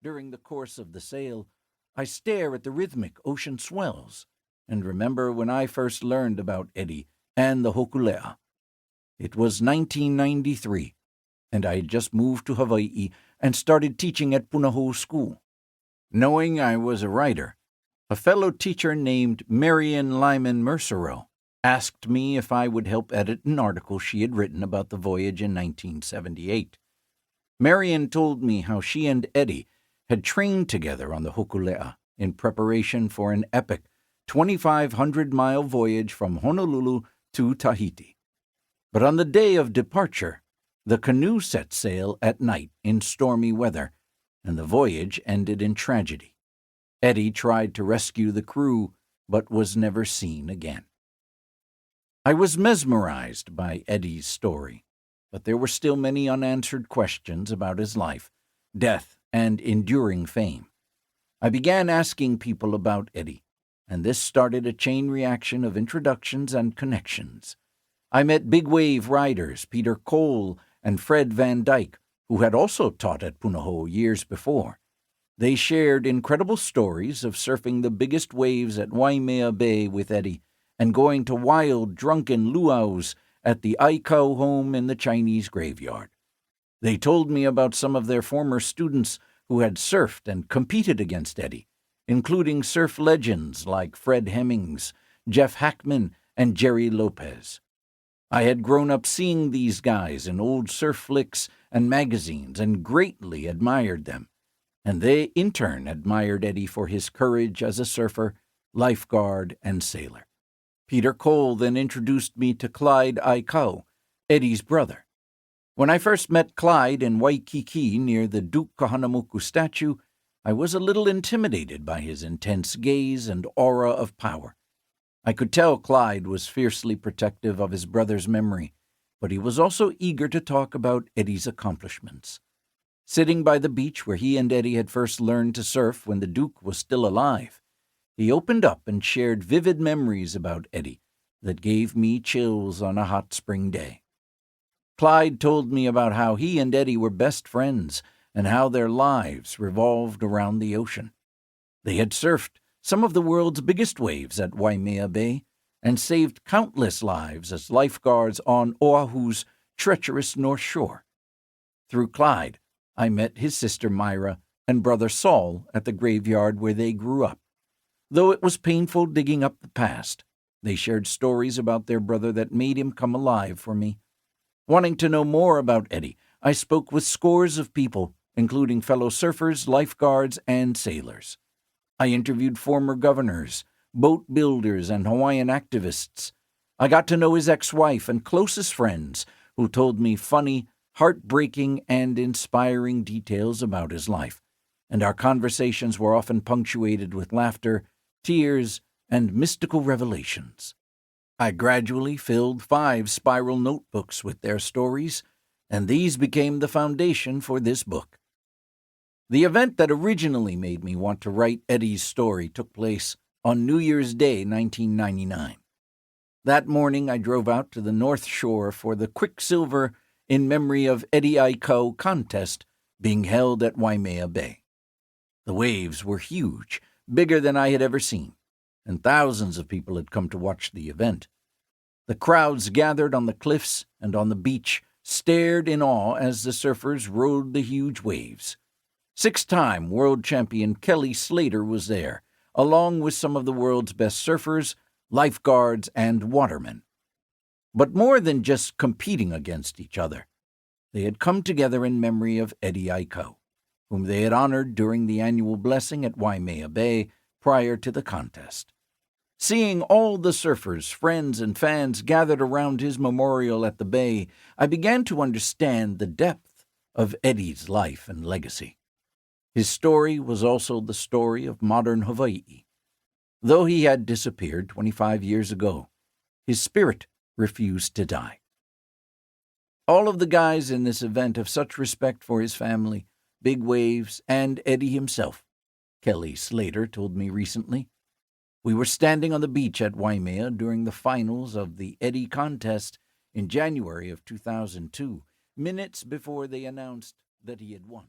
During the course of the sail, I stare at the rhythmic ocean swells and remember when I first learned about Eddie and the Hokule'a. It was 1993, and I had just moved to Hawaii and started teaching at Punahou School. Knowing I was a writer, a fellow teacher named Marian Lyman Mercereau asked me if I would help edit an article she had written about the voyage in 1978. Marian told me how she and Eddie had trained together on the Hokule'a in preparation for an epic 2,500-mile voyage from Honolulu to Tahiti. But on the day of departure, the canoe set sail at night in stormy weather, and the voyage ended in tragedy. Eddie tried to rescue the crew, but was never seen again. I was mesmerized by Eddie's story, but there were still many unanswered questions about his life, death, and enduring fame. I began asking people about Eddie, and this started a chain reaction of introductions and connections. I met big-wave riders Peter Cole and Fred Van Dyke, who had also taught at Punahou years before. They shared incredible stories of surfing the biggest waves at Waimea Bay with Eddie and going to wild, drunken luau's at the Aikau home in the Chinese graveyard. They told me about some of their former students who had surfed and competed against Eddie, including surf legends like Fred Hemmings, Jeff Hackman, and Jerry Lopez. I had grown up seeing these guys in old surf flicks and magazines and greatly admired them, and they in turn admired Eddie for his courage as a surfer, lifeguard, and sailor. Peter Cole then introduced me to Clyde Aikau, Eddie's brother. When I first met Clyde in Waikiki near the Duke Kahanamoku statue, I was a little intimidated by his intense gaze and aura of power. I could tell Clyde was fiercely protective of his brother's memory, but he was also eager to talk about Eddie's accomplishments. Sitting by the beach where he and Eddie had first learned to surf when the Duke was still alive, he opened up and shared vivid memories about Eddie that gave me chills on a hot spring day. Clyde told me about how he and Eddie were best friends and how their lives revolved around the ocean. They had surfed some of the world's biggest waves at Waimea Bay and saved countless lives as lifeguards on Oahu's treacherous North Shore. Through Clyde, I met his sister Myra and brother Saul at the graveyard where they grew up. Though it was painful digging up the past, they shared stories about their brother that made him come alive for me. Wanting to know more about Eddie, I spoke with scores of people, including fellow surfers, lifeguards, and sailors. I interviewed former governors, boat builders, and Hawaiian activists. I got to know his ex-wife and closest friends, who told me funny, heartbreaking, and inspiring details about his life, and our conversations were often punctuated with laughter, tears, and mystical revelations. I gradually filled 5 spiral notebooks with their stories, and these became the foundation for this book. The event that originally made me want to write Eddie's story took place on New Year's Day, 1999. That morning I drove out to the North Shore for the Quicksilver in memory of Eddie Aikau contest being held at Waimea Bay. The waves were huge, bigger than I had ever seen, and thousands of people had come to watch the event. The crowds gathered on the cliffs and on the beach stared in awe as the surfers rode the huge waves. 6-time world champion Kelly Slater was there, along with some of the world's best surfers, lifeguards, and watermen. But more than just competing against each other, they had come together in memory of Eddie Aikau, whom they had honored during the annual blessing at Waimea Bay prior to the contest. Seeing all the surfers, friends, and fans gathered around his memorial at the bay, I began to understand the depth of Eddie's life and legacy. His story was also the story of modern Hawaii. Though he had disappeared 25 years ago, his spirit refused to die. All of the guys in this event have such respect for his family, big waves, and Eddie himself, Kelly Slater told me recently. We were standing on the beach at Waimea during the finals of the Eddie contest in January of 2002, minutes before they announced that he had won.